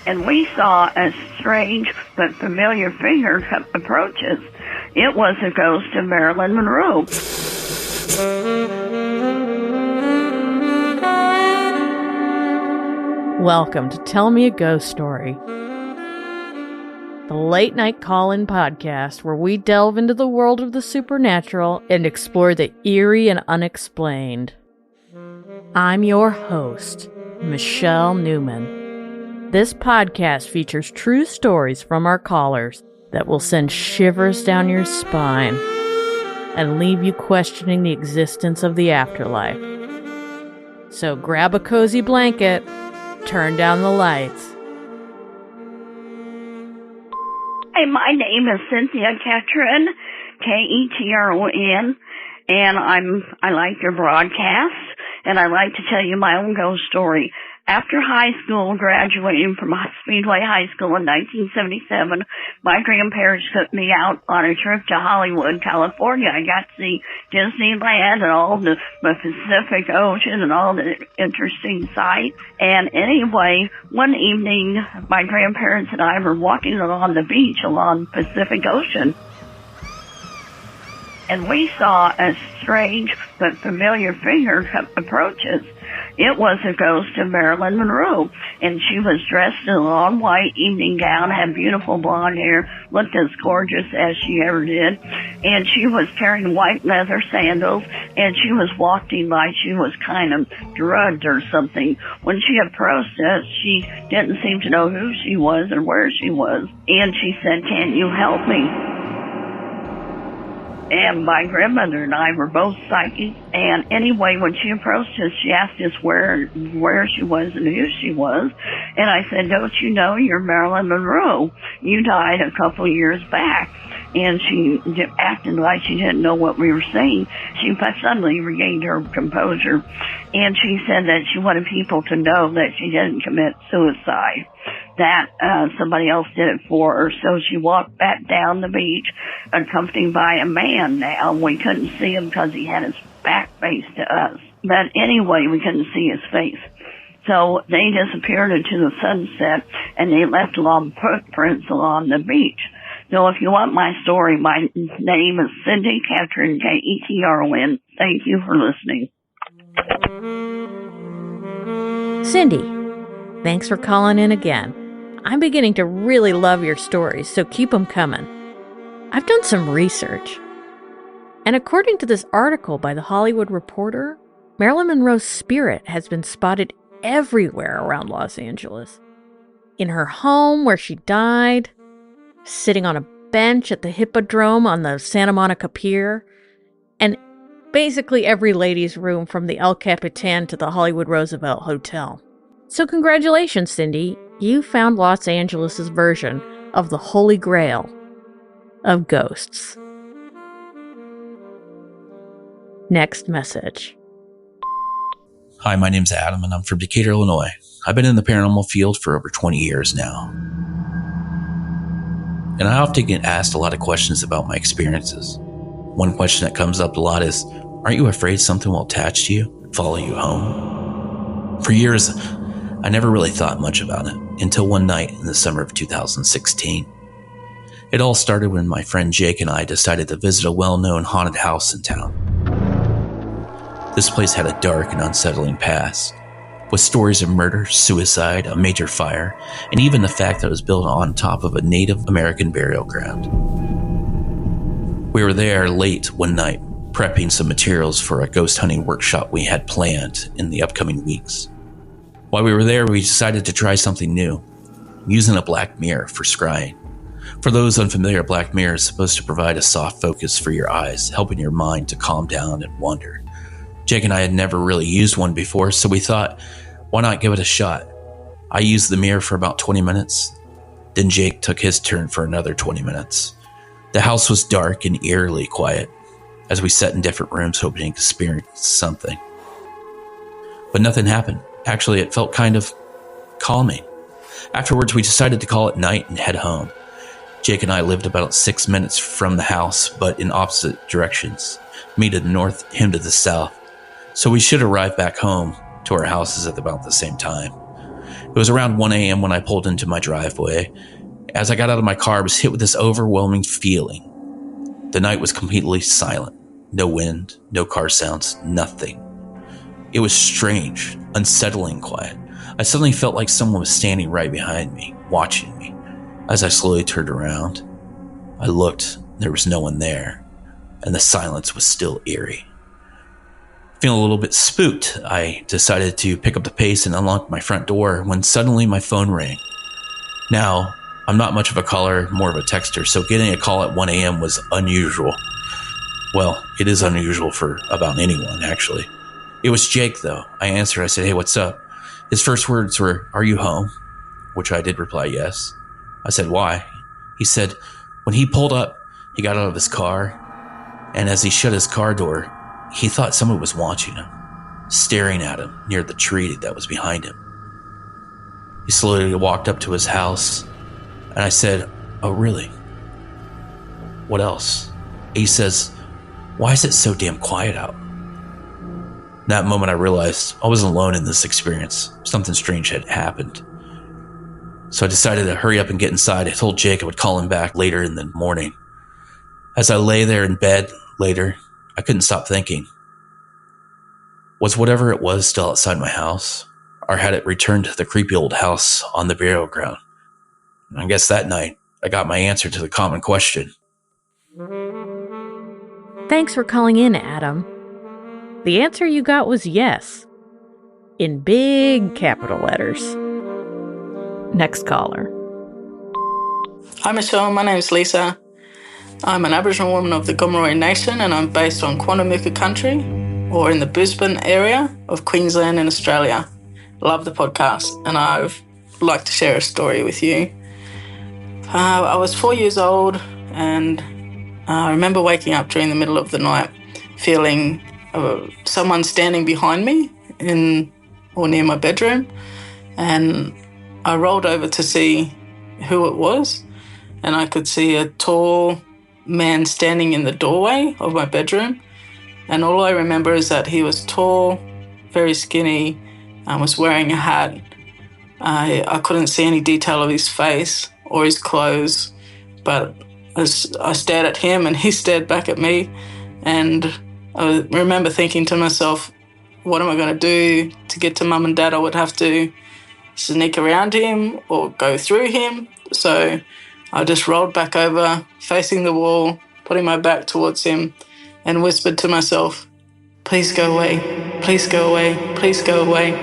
And we saw a strange but familiar figure approach us. It was the ghost of Marilyn Monroe. Welcome to Tell Me a Ghost Story, the late-night call-in podcast where we delve into the world of the supernatural and explore the eerie and unexplained. I'm your host, Michelle Newman. This podcast features true stories from our callers that will send shivers down your spine and leave you questioning the existence of the afterlife. So grab a cozy blanket, turn down the lights. Hey, my name is Cynthia Ketron, Ketron, and I like your broadcast, and I like to tell you my own ghost story. After high school, graduating from Speedway High School in 1977, my grandparents took me out on a trip to Hollywood, California. I got to see Disneyland and all the Pacific Ocean and all the interesting sights. And anyway, one evening, my grandparents and I were walking along the beach along the Pacific Ocean. And we saw a strange but familiar figure approach us. It was the ghost of Marilyn Monroe, and she was dressed in a long white evening gown, had beautiful blonde hair, looked as gorgeous as she ever did, and she was carrying white leather sandals, and she was walking like she was kind of drugged or something. When she approached us, she didn't seem to know who she was or where she was, and she said, "Can't you help me?" And my grandmother and I were both psychics. And anyway, when she approached us, she asked us where she was and who she was. And I said, "Don't you know you're Marilyn Monroe? You died a couple years back." And she acted like she didn't know what we were saying. She suddenly regained her composure. And she said that she wanted people to know that she didn't commit suicide, that somebody else did it for her. So she walked back down the beach, accompanied by a man. Now, we couldn't see him because he had his back face to us. But anyway, we couldn't see his face. So they disappeared into the sunset, and they left long footprints along the beach. So if you want my story, my name is Cindy Ketron, Ketron. Thank you for listening. Cindy, thanks for calling in again. I'm beginning to really love your stories, so keep them coming. I've done some research, and according to this article by The Hollywood Reporter, Marilyn Monroe's spirit has been spotted everywhere around Los Angeles. In her home where she died, sitting on a bench at the Hippodrome on the Santa Monica Pier, and basically every ladies' room from the El Capitan to the Hollywood Roosevelt Hotel. So congratulations, Cindy. You found Los Angeles' version of the Holy Grail of ghosts. Next message. Hi, my name's Adam, and I'm from Decatur, Illinois. I've been in the paranormal field for over 20 years now. And I often get asked a lot of questions about my experiences. One question that comes up a lot is, aren't you afraid something will attach to you and follow you home? For years, I never really thought much about it until one night in the summer of 2016. It all started when my friend Jake and I decided to visit a well-known haunted house in town. This place had a dark and unsettling past, with stories of murder, suicide, a major fire, and even the fact that it was built on top of a Native American burial ground. We were there late one night, prepping some materials for a ghost hunting workshop we had planned in the upcoming weeks. While we were there, we decided to try something new, using a black mirror for scrying. For those unfamiliar, a black mirror is supposed to provide a soft focus for your eyes, helping your mind to calm down and wander. Jake and I had never really used one before, so we thought, why not give it a shot? I used the mirror for about 20 minutes. Then Jake took his turn for another 20 minutes. The house was dark and eerily quiet as we sat in different rooms hoping to experience something. But nothing happened. Actually, it felt kind of calming. Afterwards, we decided to call it night and head home. Jake and I lived about 6 minutes from the house, but in opposite directions. Me to the north, him to the south. So we should arrive back home to our houses at about the same time. It was around 1 a.m. when I pulled into my driveway. As I got out of my car, I was hit with this overwhelming feeling. The night was completely silent. No wind, no car sounds, nothing. It was strange, unsettling quiet. I suddenly felt like someone was standing right behind me, watching me. As I slowly turned around, I looked, there was no one there, and the silence was still eerie. Feeling a little bit spooked, I decided to pick up the pace and unlock my front door when suddenly my phone rang. Now, I'm not much of a caller, more of a texter, so getting a call at 1 a.m. was unusual. Well, it is unusual for about anyone, actually. It was Jake, though. I answered. I said, "Hey, what's up?" His first words were, "Are you home?" Which I did reply, yes. I said, "Why?" He said, when he pulled up, he got out of his car, and as he shut his car door, he thought someone was watching him, staring at him near the tree that was behind him. He slowly walked up to his house, and I said, "Oh, really? What else?" He says, "Why is it so damn quiet out?" In that moment, I realized I wasn't alone in this experience. Something strange had happened. So I decided to hurry up and get inside. I told Jake I would call him back later in the morning. As I lay there in bed later, I couldn't stop thinking. Was whatever it was still outside my house? Or had it returned to the creepy old house on the burial ground? And I guess that night, I got my answer to the common question. Thanks for calling in, Adam. The answer you got was yes, in big capital letters. Next caller. Hi Michelle, my name is Lisa. I'm an Aboriginal woman of the Gomeroi Nation and I'm based on Quandamooka country, or in the Brisbane area of Queensland in Australia. Love the podcast and I'd like to share a story with you. I was 4 years old and I remember waking up during the middle of the night feeling someone standing behind me in or near my bedroom, and I rolled over to see who it was, and I could see a tall man standing in the doorway of my bedroom, and all I remember is that he was tall, very skinny, and was wearing a hat. I couldn't see any detail of his face or his clothes, but I stared at him and he stared back at me, and I remember thinking to myself, what am I going to do to get to Mum and Dad? I would have to sneak around him or go through him. So I just rolled back over, facing the wall, putting my back towards him, and whispered to myself, "Please go away, please go away, please go away,"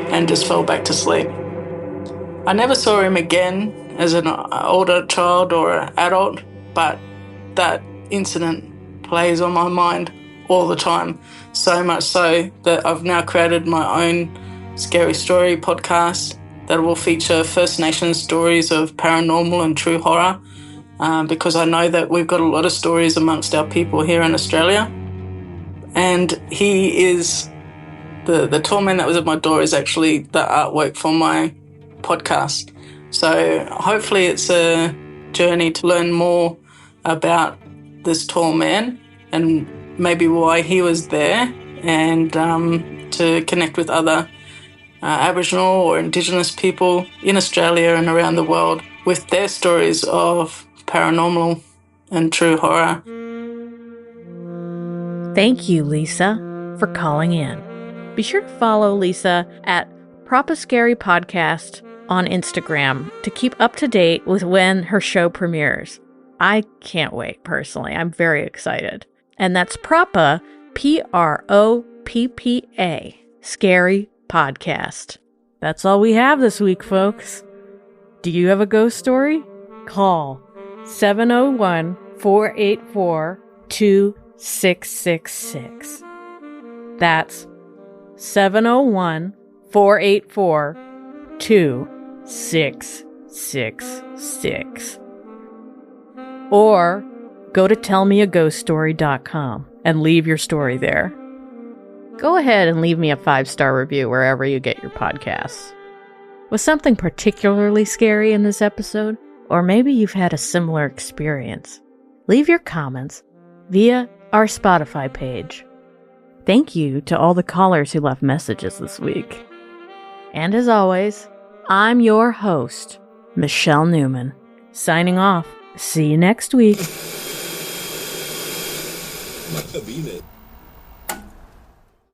and just fell back to sleep. I never saw him again as an older child or an adult, but that incident plays on my mind all the time, so much so that I've now created my own scary story podcast that will feature First Nations stories of paranormal and true horror, because I know that we've got a lot of stories amongst our people here in Australia. And he is, the tall man that was at my door is actually the artwork for my podcast. So hopefully it's a journey to learn more about this tall man and maybe why he was there, and to connect with other Aboriginal or Indigenous people in Australia and around the world with their stories of paranormal and true horror. Thank you, Lisa, for calling in. Be sure to follow Lisa at Propa Scary Podcast on Instagram to keep up to date with when her show premieres. I can't wait, personally. I'm very excited. And that's Propa, Proppa, Scary Podcast. That's all we have this week, folks. Do you have a ghost story? Call 701-484-2666. That's 701-484-2666. Or go to tellmeaghoststory.com and leave your story there. Go ahead and leave me a 5-star review wherever you get your podcasts. Was something particularly scary in this episode? Or maybe you've had a similar experience. Leave your comments via our Spotify page. Thank you to all the callers who left messages this week. And as always, I'm your host, Michelle Newman, signing off. See you next week.